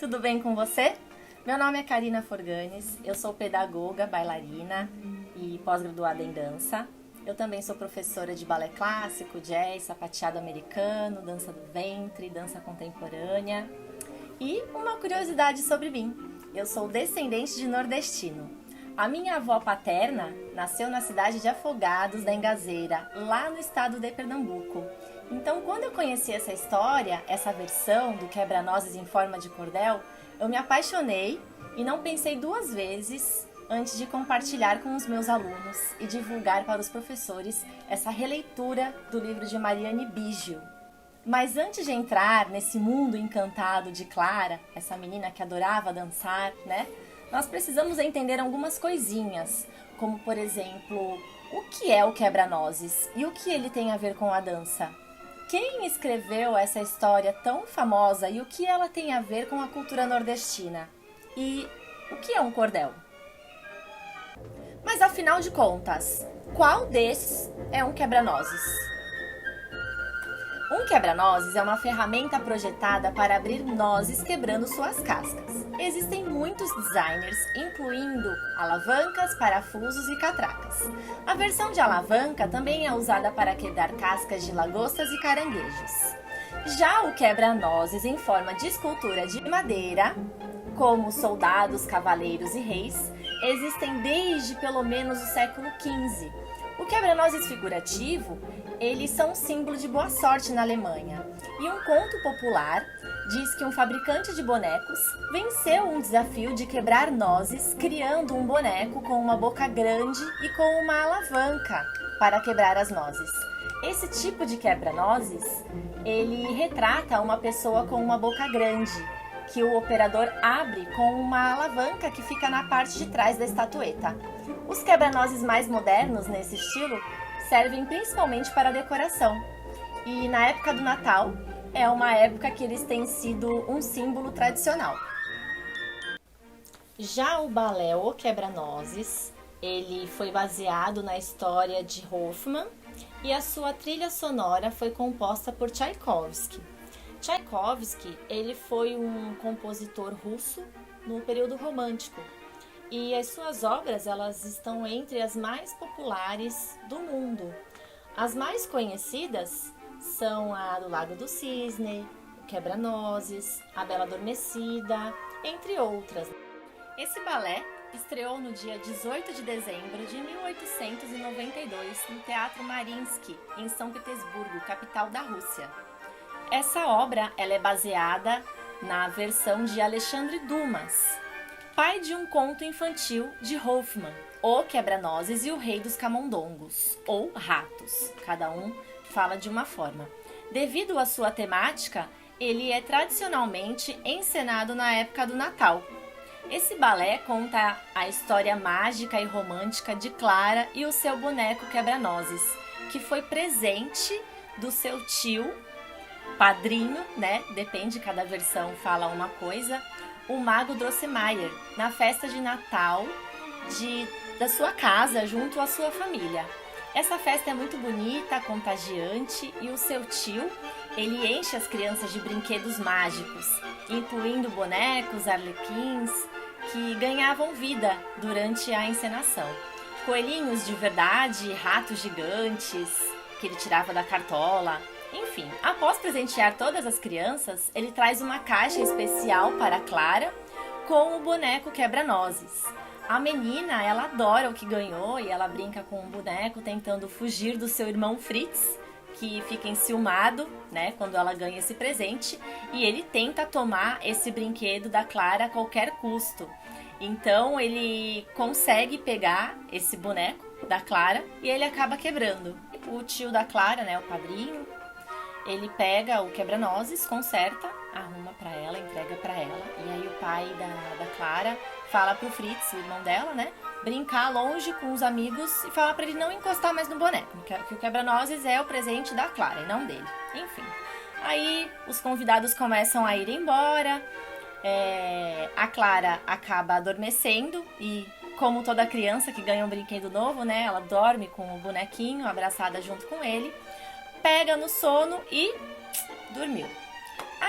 tudo bem com você? Meu nome é Karina Forganes, eu sou pedagoga, bailarina e pós-graduada em dança. Eu também sou professora de balé clássico, jazz, sapateado americano, dança do ventre, dança contemporânea. E uma curiosidade sobre mim, eu sou descendente de nordestino. A minha avó paterna nasceu na cidade de Afogados da Engazeira, lá no estado de Pernambuco. Então, quando eu conheci essa história, essa versão do quebra-nozes em forma de cordel, eu me apaixonei e não pensei duas vezes antes de compartilhar com os meus alunos e divulgar para os professores essa releitura do livro de Mariane Biggio. Mas antes de entrar nesse mundo encantado de Clara, essa menina que adorava dançar, né? Nós precisamos entender algumas coisinhas, como por exemplo, o que é o quebra-nozes e o que ele tem a ver com a dança? Quem escreveu essa história tão famosa e o que ela tem a ver com a cultura nordestina? E o que é um cordel? Mas afinal de contas, qual desses é um quebra-nozes? Um quebra-nozes é uma ferramenta projetada para abrir nozes quebrando suas cascas. Existem muitos designers, incluindo alavancas, parafusos e catracas. A versão de alavanca também é usada para quebrar cascas de lagostas e caranguejos. Já o quebra-nozes em forma de escultura de madeira, como soldados, cavaleiros e reis, existem desde pelo menos o século XV. O quebra-nozes figurativo, eles são um símbolo de boa sorte na Alemanha. E um conto popular diz que um fabricante de bonecos venceu um desafio de quebrar nozes, criando um boneco com uma boca grande e com uma alavanca para quebrar as nozes. Esse tipo de quebra-nozes, ele retrata uma pessoa com uma boca grande, que o operador abre com uma alavanca que fica na parte de trás da estatueta. Os quebra-nozes mais modernos nesse estilo servem principalmente para decoração. E na época do Natal, é uma época que eles têm sido um símbolo tradicional. Já o balé O Quebra-Nozes, ele foi baseado na história de Hoffmann e a sua trilha sonora foi composta por Tchaikovsky. Tchaikovsky, ele foi um compositor russo no período romântico. E as suas obras, elas estão entre as mais populares do mundo. As mais conhecidas são a do Lago do Cisne, o Quebra-Nozes, a Bela Adormecida, entre outras. Esse balé estreou no dia 18 de dezembro de 1892 no Teatro Mariinsky, em São Petersburgo, capital da Rússia. Essa obra ela é baseada na versão de Alexandre Dumas, pai de um conto infantil de Hoffmann, O Quebra-Nozes e o Rei dos Camundongos, ou Ratos, cada um fala de uma forma. Devido à sua temática, ele é tradicionalmente encenado na época do Natal. Esse balé conta a história mágica e romântica de Clara e o seu boneco Quebra-Nozes, que foi presente do seu tio, padrinho, né? Depende, cada versão fala uma coisa, o mago Drosselmayer, na festa de Natal da sua casa, junto à sua família. Essa festa é muito bonita, contagiante, e o seu tio, ele enche as crianças de brinquedos mágicos, incluindo bonecos, arlequins, que ganhavam vida durante a encenação. Coelhinhos de verdade, ratos gigantes, que ele tirava da cartola. Enfim, após presentear todas as crianças, ele traz uma caixa especial para Clara com o boneco Quebra-Nozes. A menina, ela adora o que ganhou e ela brinca com o boneco tentando fugir do seu irmão Fritz, que fica enciumado, né, quando ela ganha esse presente, e ele tenta tomar esse brinquedo da Clara a qualquer custo. Então ele consegue pegar esse boneco da Clara e ele acaba quebrando. O tio da Clara, né, o padrinho, ele pega o quebra-nozes, conserta, arruma pra ela, entrega pra ela. E aí o pai da Clara fala pro Fritz, o irmão dela, né, brincar longe com os amigos e falar pra ele não encostar mais no boneco, que o quebra-nozes é o presente da Clara e não dele. Enfim, aí os convidados começam a ir embora, a Clara acaba adormecendo e, como toda criança que ganha um brinquedo novo, né, ela dorme com o bonequinho abraçada junto com ele, pega no sono e dormiu.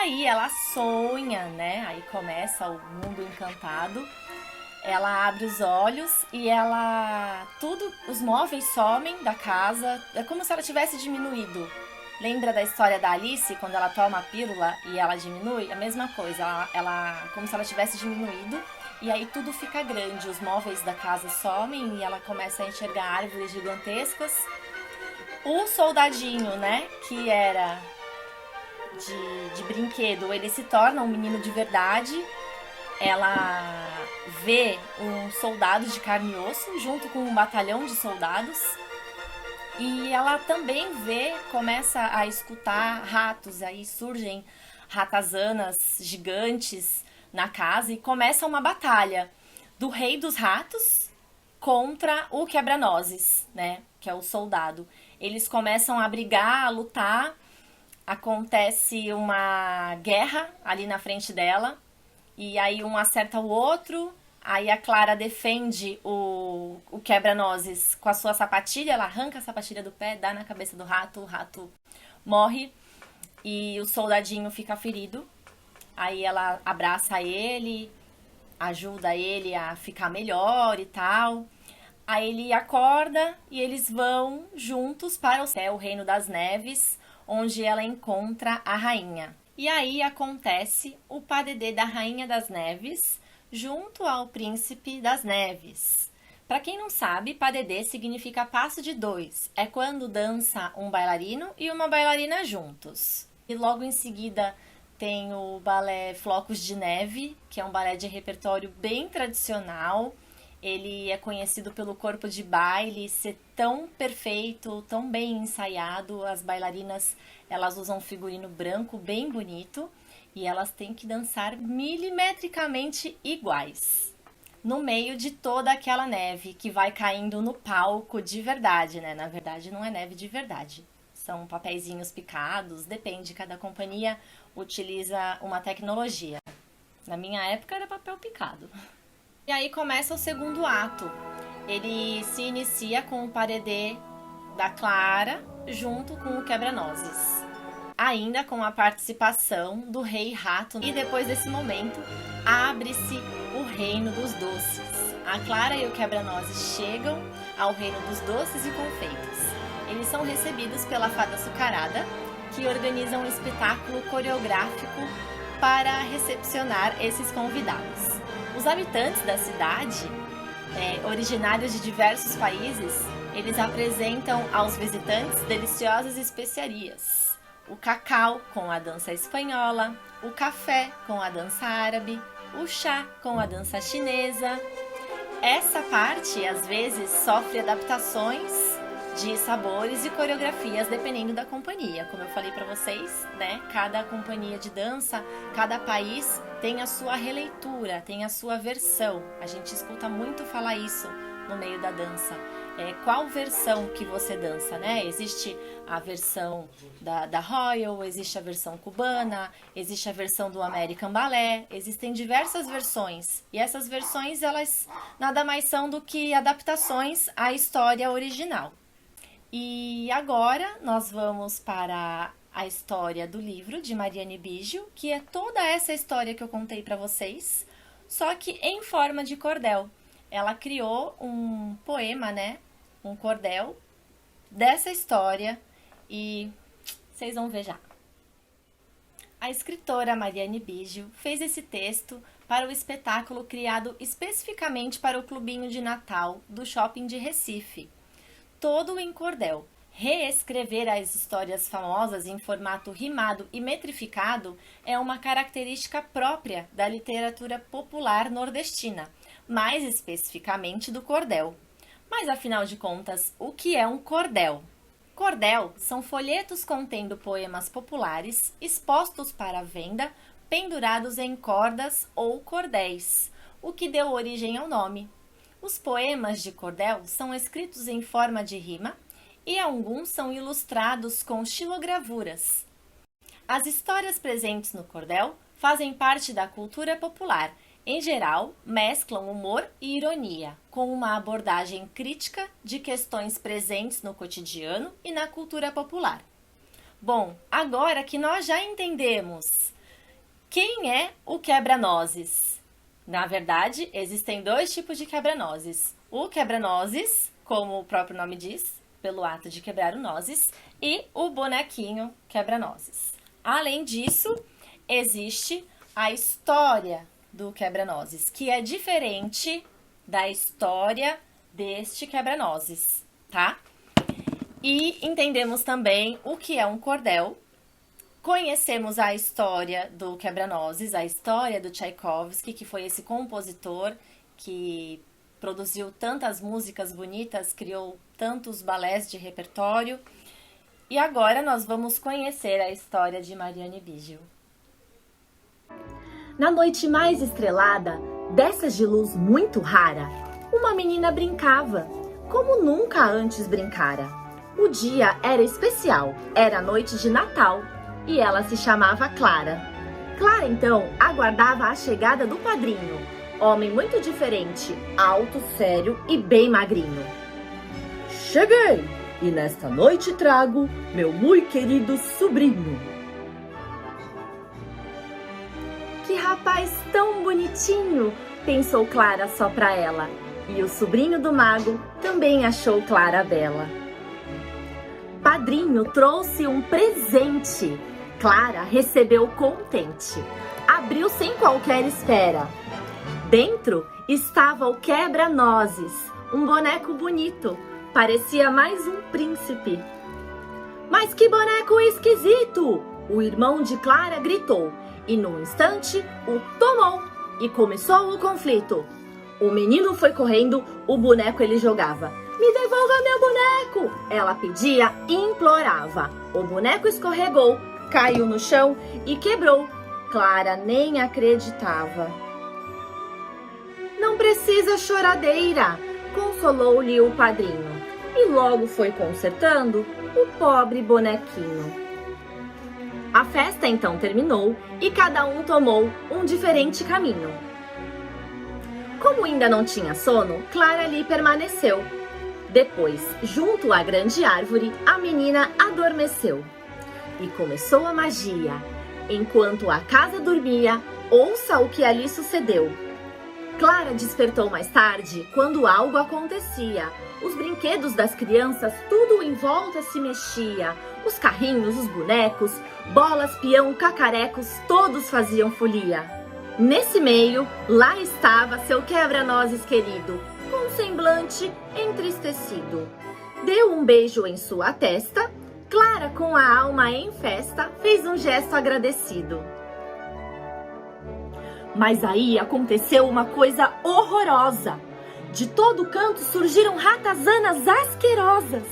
aí ela sonha, né? Aí começa o mundo encantado. Ela abre os olhos e os móveis somem da casa. É como se ela tivesse diminuído. Lembra da história da Alice, quando ela toma a pílula e ela diminui? A mesma coisa, como se ela tivesse diminuído. E aí tudo fica grande, os móveis da casa somem e ela começa a enxergar árvores gigantescas. O soldadinho, né, que era de brinquedo, ele se torna um menino de verdade. Ela vê um soldado de carne e osso junto com um batalhão de soldados. E ela também começa a escutar ratos. Aí surgem ratazanas gigantes na casa e começa uma batalha do rei dos ratos contra o quebra-nozes, né? Que é o soldado. Eles começam a brigar, a lutar. Acontece uma guerra ali na frente dela. E aí um acerta o outro. Aí a Clara defende o quebra-nozes com a sua sapatilha. Ela arranca a sapatilha do pé, dá na cabeça do rato. O rato morre e o soldadinho fica ferido. Aí ela abraça ele, ajuda ele a ficar melhor e tal. Aí ele acorda e eles vão juntos para o céu, o Reino das Neves, onde ela encontra a rainha. E aí acontece o padedê da Rainha das Neves junto ao Príncipe das Neves. Para quem não sabe, padedê significa passo de dois. É quando dança um bailarino e uma bailarina juntos. E logo em seguida tem o balé Flocos de Neve, que é um balé de repertório bem tradicional. Ele é conhecido pelo corpo de baile ser tão perfeito, tão bem ensaiado. As bailarinas, elas usam um figurino branco bem bonito e elas têm que dançar milimetricamente iguais, no meio de toda aquela neve que vai caindo no palco de verdade, né? Na verdade, não é neve de verdade. São papeizinhos picados, depende, cada companhia utiliza uma tecnologia. Na minha época era papel picado. E aí começa o segundo ato. Ele se inicia com o paredê da Clara junto com o quebra-nozes. Ainda com a participação do Rei Rato. E depois desse momento, abre-se o Reino dos Doces. A Clara e o quebra-nozes chegam ao Reino dos Doces e Confeitos. Eles são recebidos pela Fada Açucarada, que organiza um espetáculo coreográfico para recepcionar esses convidados. Os habitantes da cidade, originários de diversos países, eles apresentam aos visitantes deliciosas especiarias. O cacau com a dança espanhola, o café com a dança árabe, o chá com a dança chinesa. Essa parte, às vezes, sofre adaptações de sabores e coreografias dependendo da companhia. Como eu falei para vocês, né? Cada companhia de dança, cada país tem a sua releitura, tem a sua versão. A gente escuta muito falar isso no meio da dança. Qual versão que você dança, né? Existe a versão da Royal, existe a versão cubana, existe a versão do American Ballet, existem diversas versões. E essas versões, elas nada mais são do que adaptações à história original. E agora nós vamos para a história do livro de Mariane Biggio, que é toda essa história que eu contei para vocês, só que em forma de cordel. Ela criou um poema, né? Um cordel dessa história e vocês vão ver já. A escritora Mariane Biggio fez esse texto para o espetáculo criado especificamente para o Clubinho de Natal do Shopping de Recife. Todo em cordel. Reescrever as histórias famosas em formato rimado e metrificado é uma característica própria da literatura popular nordestina, mais especificamente do cordel. Mas afinal de contas, o que é um cordel? Cordel são folhetos contendo poemas populares expostos para venda, pendurados em cordas ou cordéis, o que deu origem ao nome. Os poemas de cordel são escritos em forma de rima e alguns são ilustrados com xilogravuras. As histórias presentes no cordel fazem parte da cultura popular. Em geral, mesclam humor e ironia, com uma abordagem crítica de questões presentes no cotidiano e na cultura popular. Bom, agora que nós já entendemos Quem é o quebra-nozes? Na verdade, existem dois tipos de quebra-nozes. O quebra-nozes, como o próprio nome diz, pelo ato de quebrar o nozes, e o bonequinho quebra-nozes. Além disso, existe a história do quebra-nozes, que é diferente da história deste quebra-nozes, tá? E entendemos também o que é um cordel. Conhecemos a história do quebra-nozes, a história do Tchaikovsky, que foi esse compositor que produziu tantas músicas bonitas, criou tantos balés de repertório. E agora nós vamos conhecer a história de Marianne Biggio. Na noite mais estrelada, dessas de luz muito rara, uma menina brincava, como nunca antes brincara. O dia era especial, era noite de Natal, e ela se chamava Clara. Clara, então, aguardava a chegada do padrinho, homem muito diferente, alto, sério e bem magrinho. Cheguei, e nesta noite trago meu muito querido sobrinho. Que rapaz tão bonitinho, pensou Clara só pra ela. E o sobrinho do mago também achou Clara bela. Padrinho trouxe um presente. Clara recebeu contente. Abriu sem qualquer espera. Dentro estava o quebra-nozes, um boneco bonito. Parecia mais um príncipe. Mas que boneco esquisito! O irmão de Clara gritou. E num instante o tomou e começou o conflito. O menino foi correndo, o boneco ele jogava. Me devolva meu boneco! Ela pedia e implorava. O boneco escorregou, caiu no chão e quebrou. Clara nem acreditava. Não precisa choradeira, consolou-lhe o padrinho. E logo foi consertando o pobre bonequinho. A festa então terminou e cada um tomou um diferente caminho. Como ainda não tinha sono, Clara ali permaneceu. Depois, junto à grande árvore, a menina adormeceu. E começou a magia. Enquanto a casa dormia, ouça o que ali sucedeu. Clara despertou mais tarde, quando algo acontecia. Os brinquedos das crianças, tudo em volta se mexia. Os carrinhos, os bonecos, bolas, peão, cacarecos, todos faziam folia. Nesse meio, lá estava seu quebra-nozes querido, com um semblante entristecido. Deu um beijo em sua testa. Clara, com a alma em festa, fez um gesto agradecido. Mas aí aconteceu uma coisa horrorosa. De todo canto surgiram ratazanas asquerosas.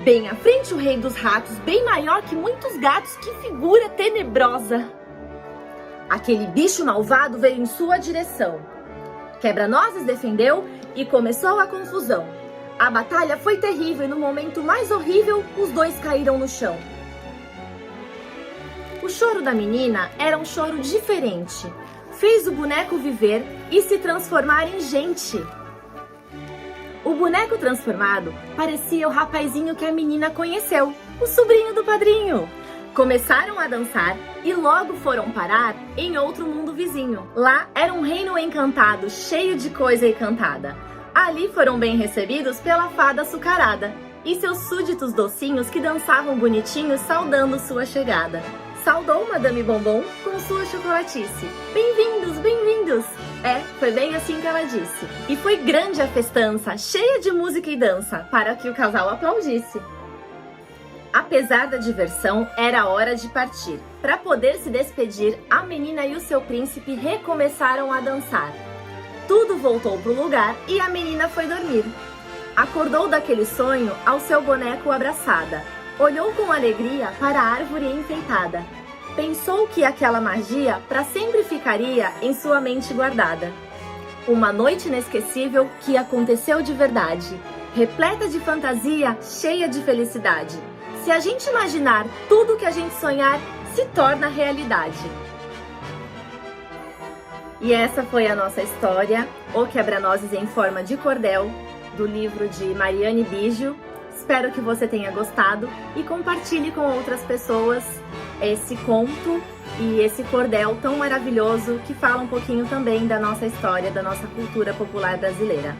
Bem à frente o rei dos ratos, bem maior que muitos gatos, que figura tenebrosa. Aquele bicho malvado veio em sua direção. Quebra-nozes defendeu e começou a confusão. A batalha foi terrível e no momento mais horrível, os dois caíram no chão. O choro da menina era um choro diferente. Fez o boneco viver e se transformar em gente. O boneco transformado parecia o rapazinho que a menina conheceu, o sobrinho do padrinho. Começaram a dançar e logo foram parar em outro mundo vizinho. Lá era um reino encantado, cheio de coisa encantada. Ali foram bem recebidos pela fada açucarada e seus súditos docinhos que dançavam bonitinhos saudando sua chegada. Saudou Madame Bombom com sua chocolatice. Bem-vindos, bem-vindos! Foi bem assim que ela disse. E foi grande a festança, cheia de música e dança, para que o casal aplaudisse. Apesar da diversão, era hora de partir. Para poder se despedir, a menina e o seu príncipe recomeçaram a dançar. Tudo voltou para o lugar e a menina foi dormir. Acordou daquele sonho ao seu boneco abraçada. Olhou com alegria para a árvore enfeitada. Pensou que aquela magia para sempre ficaria em sua mente guardada. Uma noite inesquecível que aconteceu de verdade, repleta de fantasia, cheia de felicidade. Se a gente imaginar tudo que a gente sonhar, se torna realidade. E essa foi a nossa história, O Quebra-Nozes em Forma de Cordel, do livro de Marianne Biggio. Espero que você tenha gostado e compartilhe com outras pessoas esse conto e esse cordel tão maravilhoso que fala um pouquinho também da nossa história, da nossa cultura popular brasileira.